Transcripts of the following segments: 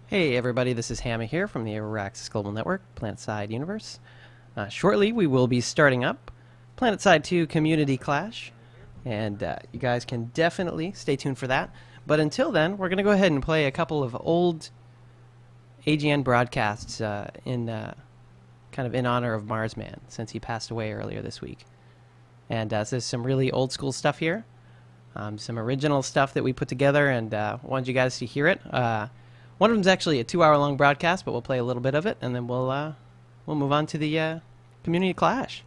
Hey everybody, this is Hammer here from the Auraxis Global Network, PlanetSide universe. Shortly we will be starting up PlanetSide 2 Community Clash, and you guys can definitely stay tuned for that. But until then, we're going to go ahead and play a couple of old AGN broadcasts kind of in honor of Marsman, since he passed away earlier this week. And so there's some really old school stuff here, some original stuff that we put together, and wanted you guys to hear it. One of them's actually a 2-hour-long broadcast, but we'll play a little bit of it, and then we'll move on to the Community Clash.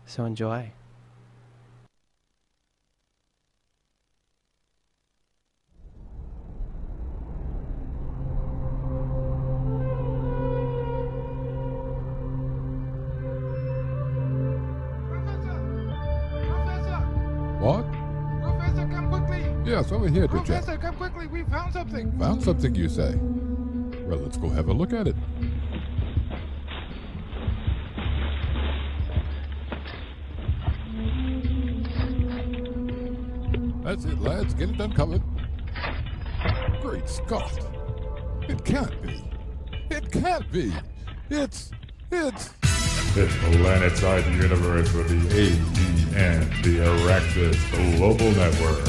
So enjoy. What? Professor, come quickly! Yes, over here, Jack. Professor, come quickly! We found something! Found something, you say? Well, let's go have a look at it. That's it, lads. Get it uncovered. Great Scott! It can't be! It can't be! It's... It's PlanetSide universe with the AGN, the Auraxis Global Network.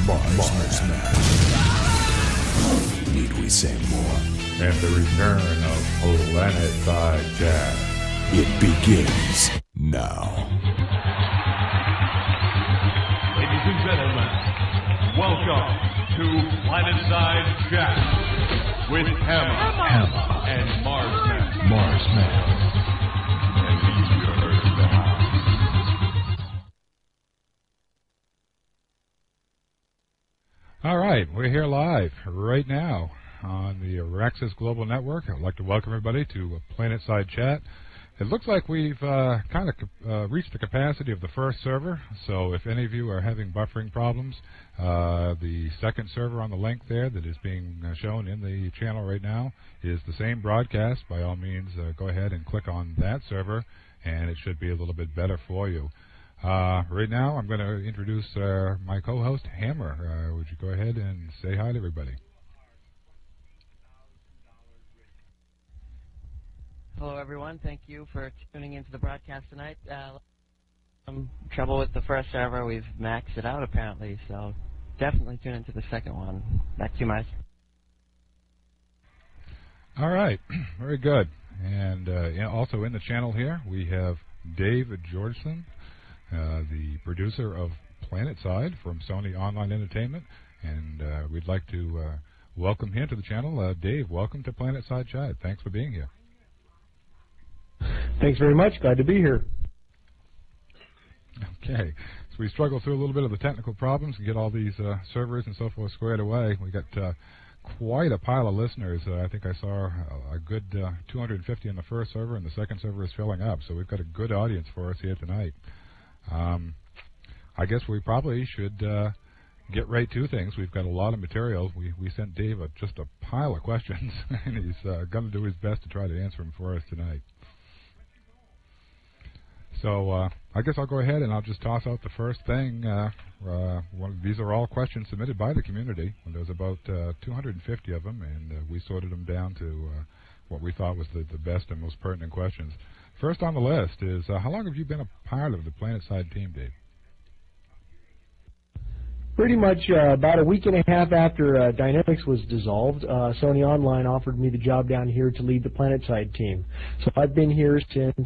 Marsman. Need we say more? And the return of PlanetSide Chat. It begins now. Ladies and gentlemen, welcome to PlanetSide Chat with Hammer and Marsman. And these viewers in the house. All right, we're here live right now on the Auraxis Global Network. I'd like to welcome everybody to PlanetSide Chat. It looks like we've kind of reached the capacity of the first server, so if any of you are having buffering problems, the second server on the link there that is being shown in the channel right now is the same broadcast. By all means, go ahead and click on that server, and it should be a little bit better for you. Right now, I'm going to introduce my co-host, Hammer. Would you go ahead and say hi to everybody? Hello everyone, thank you for tuning into the broadcast tonight. Some trouble with the first server, we've maxed it out apparently, so definitely tune into the second one. Back to you, Mars. All right, very good. And also in the channel here, we have Dave Georgeson, the producer of PlanetSide from Sony Online Entertainment, and we'd like to welcome him to the channel. Dave, welcome to PlanetSide Chat. Thanks for being here. Thanks very much. Glad to be here. Okay, so we struggled through a little bit of the technical problems and get all these servers and so forth squared away. We got quite a pile of listeners. I think I saw a good 250 on the first server, and the second server is filling up. So we've got a good audience for us here tonight. I guess we probably should get right to things. We've got a lot of material. We sent Dave just a pile of questions, and he's going to do his best to try to answer them for us tonight. So I guess I'll go ahead and I'll just toss out the first thing. These are all questions submitted by the community. And there's about 250 of them, and we sorted them down to what we thought was the best and most pertinent questions. First on the list is, how long have you been a part of the PlanetSide team, Dave? Pretty much about a week and a half after Dynamics was dissolved, Sony Online offered me the job down here to lead the PlanetSide team. So I've been here since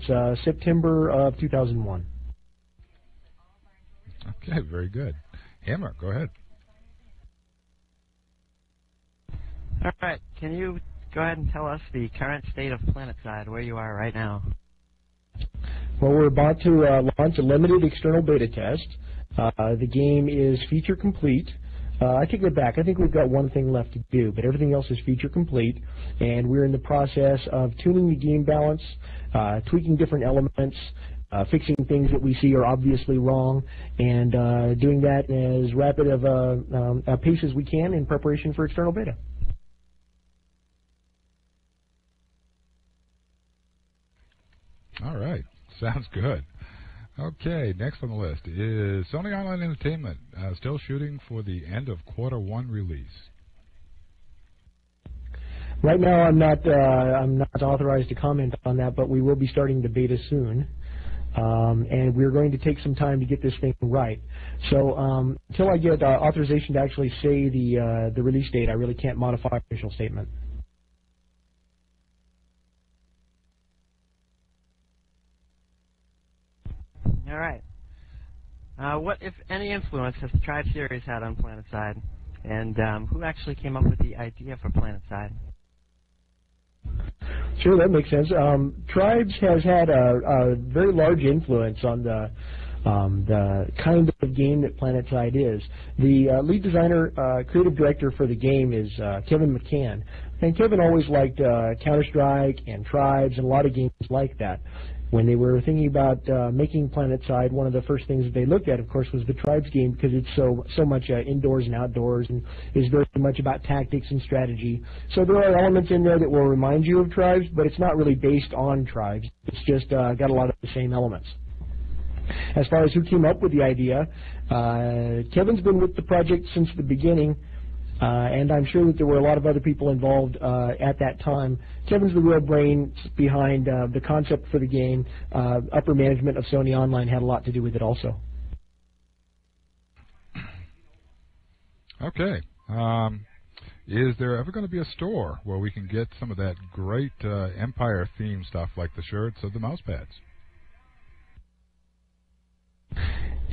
September of 2001. Okay, very good. Hammer, go ahead. All right, can you go ahead and tell us the current state of PlanetSide, where you are right now? Well, we're about to launch a limited external beta test. The game is feature complete. I take it back. I think we've got one thing left to do, but everything else is feature complete, and we're in the process of tuning the game balance, tweaking different elements, fixing things that we see are obviously wrong, and doing that as rapid of a pace as we can in preparation for external beta. All right. Sounds good. Okay, next on the list is Sony Online Entertainment, still shooting for the end of Q1 release. Right now, I'm not authorized to comment on that, but we will be starting the beta soon, and we're going to take some time to get this thing right. So until I get authorization to actually say the release date, I really can't modify the official statement. All right. What, if any, influence has the Tribe series had on PlanetSide, and who actually came up with the idea for PlanetSide? Sure, that makes sense. Tribes has had a very large influence on the kind of game that PlanetSide is. The lead designer, creative director for the game is Kevin McCann. And Kevin always liked Counter-Strike and Tribes and a lot of games like that. When they were thinking about making PlanetSide, one of the first things that they looked at, of course, was the Tribes game, because it's so much indoors and outdoors, and is very much about tactics and strategy. So there are elements in there that will remind you of Tribes, but it's not really based on Tribes. It's just got a lot of the same elements. As far as who came up with the idea, Kevin's been with the project since the beginning. And I'm sure that there were a lot of other people involved at that time. Kevin's the real brain behind the concept for the game. Upper management of Sony Online had a lot to do with it also. Okay. Is there ever going to be a store where we can get some of that great Empire-themed stuff like the shirts or the mouse pads?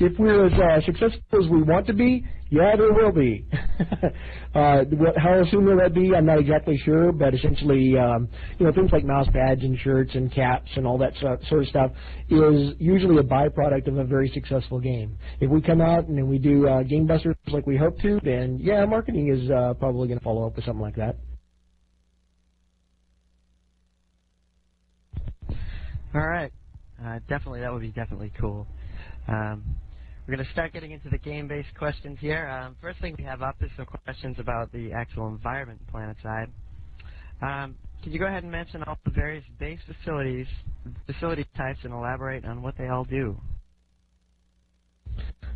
If we're as successful as we want to be, yeah, there will be. How soon will that be? I'm not exactly sure, but essentially, things like mouse pads and shirts and caps and all that sort of stuff is usually a byproduct of a very successful game. If we come out and we do game busters like we hope to, then yeah, marketing is probably going to follow up with something like that. All right. Definitely, that would be definitely cool. We're going to start getting into the game-based questions here. First thing we have up is some questions about the actual environment in PlanetSide. Can you go ahead and mention all the various base facility types, and elaborate on what they all do?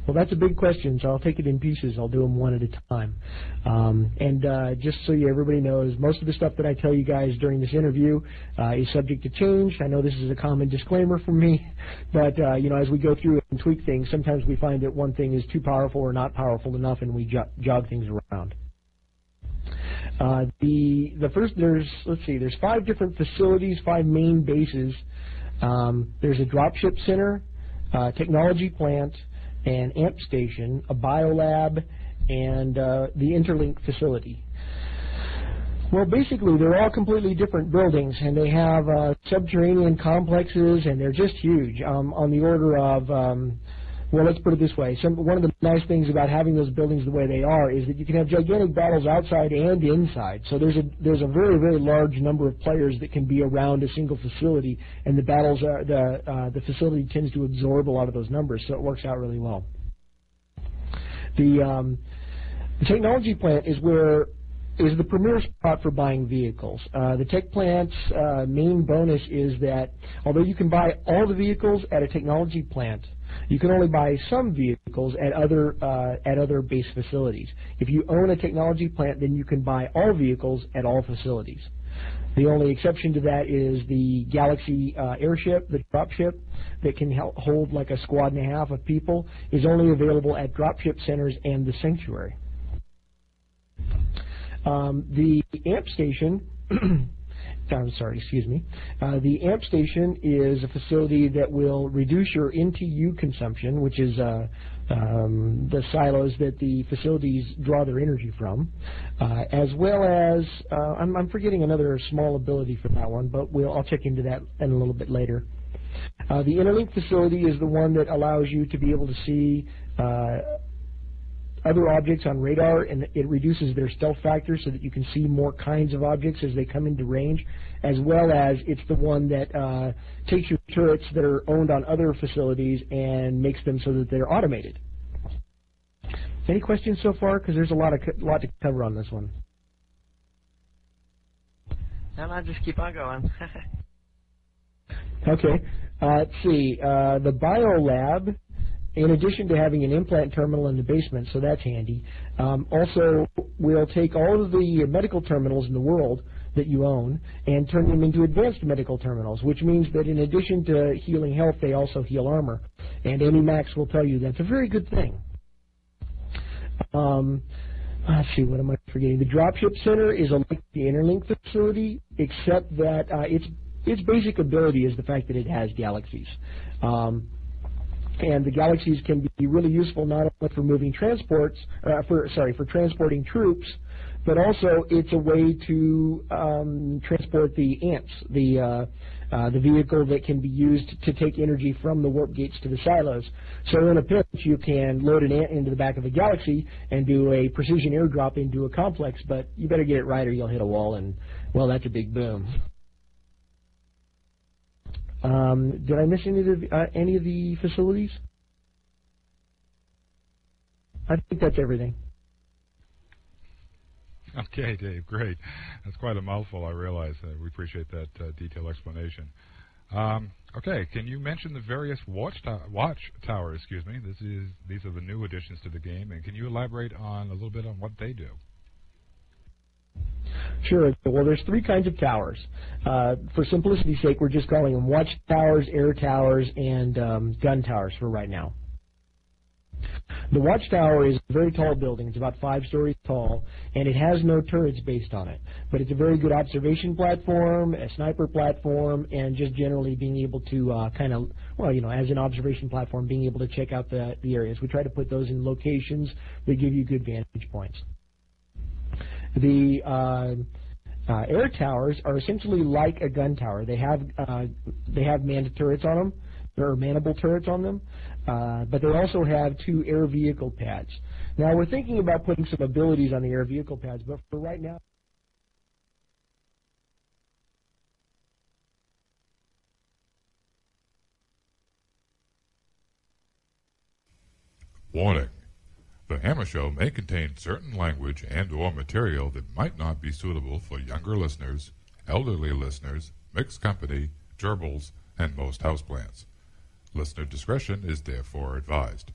Well, that's a big question, so I'll take it in pieces. I'll do them one at a time. Just so everybody knows, most of the stuff that I tell you guys during this interview is subject to change. I know this is a common disclaimer from me, but as we go through and tweak things, sometimes we find that one thing is too powerful or not powerful enough, and we jog things around. The first, there's 5 different facilities, 5 main bases. There's a dropship center, technology plant, an amp station, a biolab, and the Interlink facility. Well, basically, they're all completely different buildings, and they have subterranean complexes, and they're just huge, on the order of, well, let's put it this way. One of the nice things about having those buildings the way they are is that you can have gigantic battles outside and inside. So there's a very, very large number of players that can be around a single facility, and the battles are the facility tends to absorb a lot of those numbers, so it works out really well. The technology plant is the premier spot for buying vehicles. The tech plant's main bonus is that although you can buy all the vehicles at a technology plant, you can only buy some vehicles at other base facilities. If you own a technology plant, then you can buy all vehicles at all facilities. The only exception to that is the Galaxy airship, the dropship, that can hold like a squad and a half of people, is only available at dropship centers and the Sanctuary. The amp station the amp station is a facility that will reduce your NTU consumption, which is the silos that the facilities draw their energy from, as well as, I'm forgetting another small ability for that one, but I'll check into that in a little bit later. The Interlink facility is the one that allows you to be able to see other objects on radar, and it reduces their stealth factor so that you can see more kinds of objects as they come into range, as well as it's the one that takes your turrets that are owned on other facilities and makes them so that they're automated. Any questions so far? Because there's a lot to cover on this one. No, just keep on going. Okay. Let's see. The biolab, in addition to having an implant terminal in the basement, so that's handy, also will take all of the medical terminals in the world that you own and turn them into advanced medical terminals, which means that in addition to healing health, they also heal armor. And Max will tell you that's a very good thing. Let's see, what am I forgetting? The Dropship Center is like the Interlink facility, except that its basic ability is the fact that it has galaxies. And the galaxies can be really useful not only for moving transports, for transporting troops, but also it's a way to transport the ants, the vehicle that can be used to take energy from the warp gates to the silos. So in a pinch, you can load an ant into the back of a galaxy and do a precision airdrop into a complex, but you better get it right or you'll hit a wall, and, well, that's a big boom. Did I miss any of the facilities? I think that's everything. Okay, Dave, great. That's quite a mouthful, I realize. We appreciate that detailed explanation. Okay, can you mention the various watchtowers? Excuse me. These are the new additions to the game, and can you elaborate on a little bit on what they do? Sure. Well, there's three kinds of towers. For simplicity's sake, we're just calling them watchtowers, air towers, and gun towers for right now. The watchtower is a very tall building. It's about 5 stories tall, and it has no turrets based on it. But it's a very good observation platform, a sniper platform, and just generally being able to kind of, well, you know, as an observation platform, being able to check out the areas. We try to put those in locations that give you good vantage points. The air towers are essentially like a gun tower. They have manned turrets on them. There are manable turrets on them, but they also have 2 air vehicle pads. Now, we're thinking about putting some abilities on the air vehicle pads, but for right now... Warning. The Hammer Show may contain certain language and or material that might not be suitable for younger listeners, elderly listeners, mixed company, gerbils, and most houseplants. Listener discretion is therefore advised.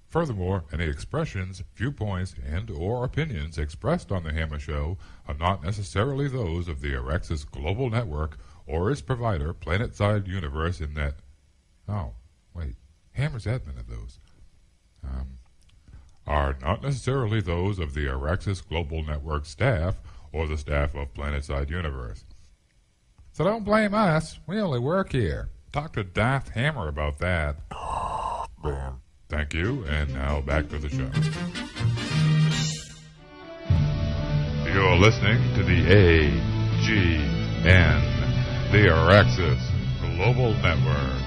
Furthermore, any expressions, viewpoints, and or opinions expressed on the Hammer Show are not necessarily those of the Auraxis Global Network or its provider, PlanetSide Universe, in that... Oh, wait. Hammer's admin of those. Are not necessarily those of the Auraxis Global Network staff or the staff of PlanetSide Universe. So don't blame us. We only work here. Talk to Darth Hammer about that. Man. Thank you, and now back to the show. You're listening to the AGN, the Auraxis Global Network.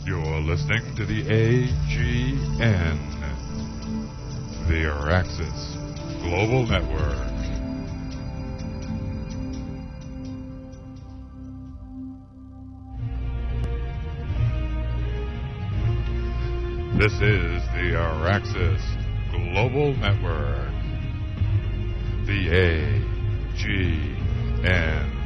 You're listening to the AGN, the Auraxis Global Network. This is the Auraxis Global Network, the AGN.